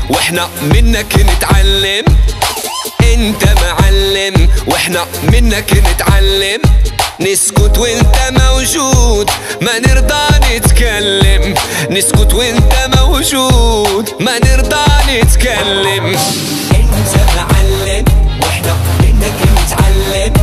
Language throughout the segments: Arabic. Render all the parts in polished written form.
واحنا منك نتعلم. انت معلم واحنا منك نتعلم. نسكت وانت موجود ما نرضى نتكلم. نسكت وانت موجود ما نرضى نتكلم. انت معلم واحنا منك نتعلم.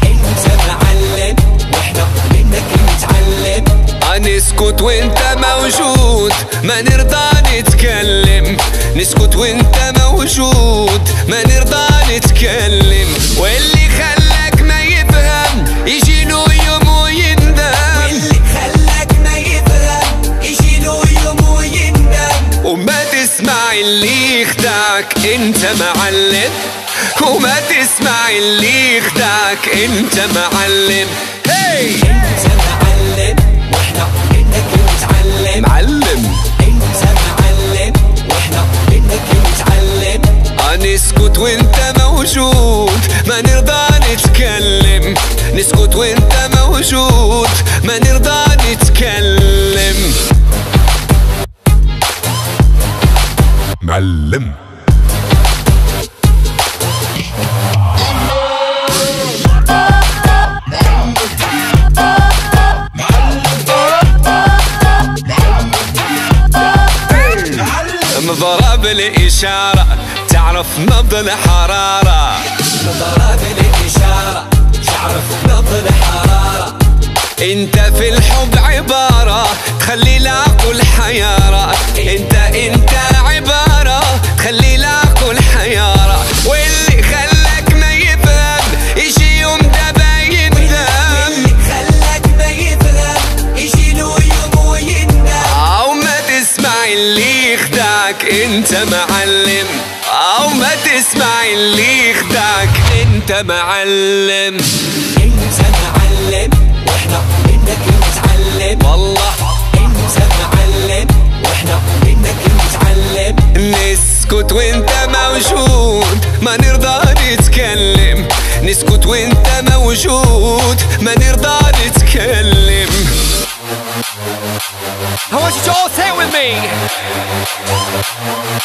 انت معلم واحنا منك نتعلم. نسكت وانت موجود ما نرضى نتكلم. نسكت وانت موجود ما نرضى نتكلم. واللي خلاك ما يفهم يجيله يوم ويندم. واللي خلاك ما يفهم يجيله يوم ويندم. وما تسمع اللي يخدعك انت معلم. وما تسمع اللي يخدعك انت معلم. هي انت معلم واحنا منك نتعلم. معلم انت معلم واحنا منك نتعلم. نسكت وانت موجود ما نرضى نتكلم. نسكت وانت موجود ما نرضى نتكلم. معلم مضرب الإشارة تعرف نبض الحرارة. مضرب الإشارة تعرف نبض الحرارة. انت في الحب عبارة تخلي العقل حيارة. انت عبارة تخلي العقل حيارة. واللي خلاك ما يفهم يجي يوم دابا يندم. واللي خلاك ما يفهم يجيله يوم ويندم. او ما تسمع اللي يخدعك انت معلم. او ما تسمع اللي يخدعك انت معلم. انت معلم واحنا منك نتعلم. والله انت معلم واحنا منك نتعلم. نسكت وانت موجود ما نرضى نتكلم. نسكت وانت موجود ما نرضى نتكلم. I want you to all say it with me.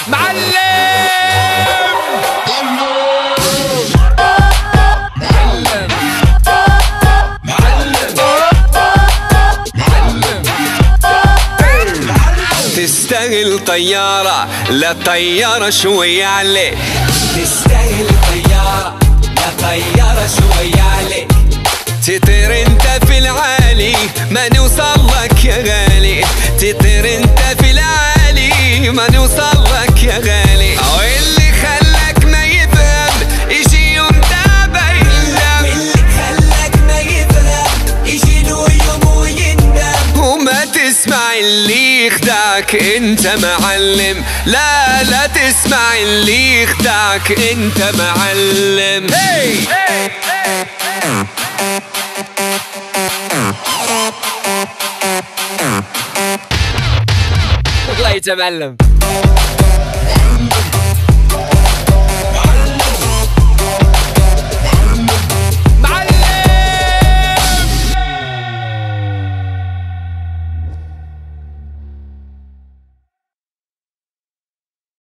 معلم. تستاهل طيارة لا طيارة شوية عليك. تستاهل طيارة لا طيارة شوية عليك. تطير انت في العالي ما نوصل لك يا غالي. تطير انت في العالي ما نوصل لك يا غالي. واللي خلاك ما يفهم يجي يوم دابا يندم. واللي خلاك ما يفهم يجيله يوم ويندم. وما تسمع اللي يخدعك انت معلم. لا تسمع اللي يخدعك انت معلم. Later معلم.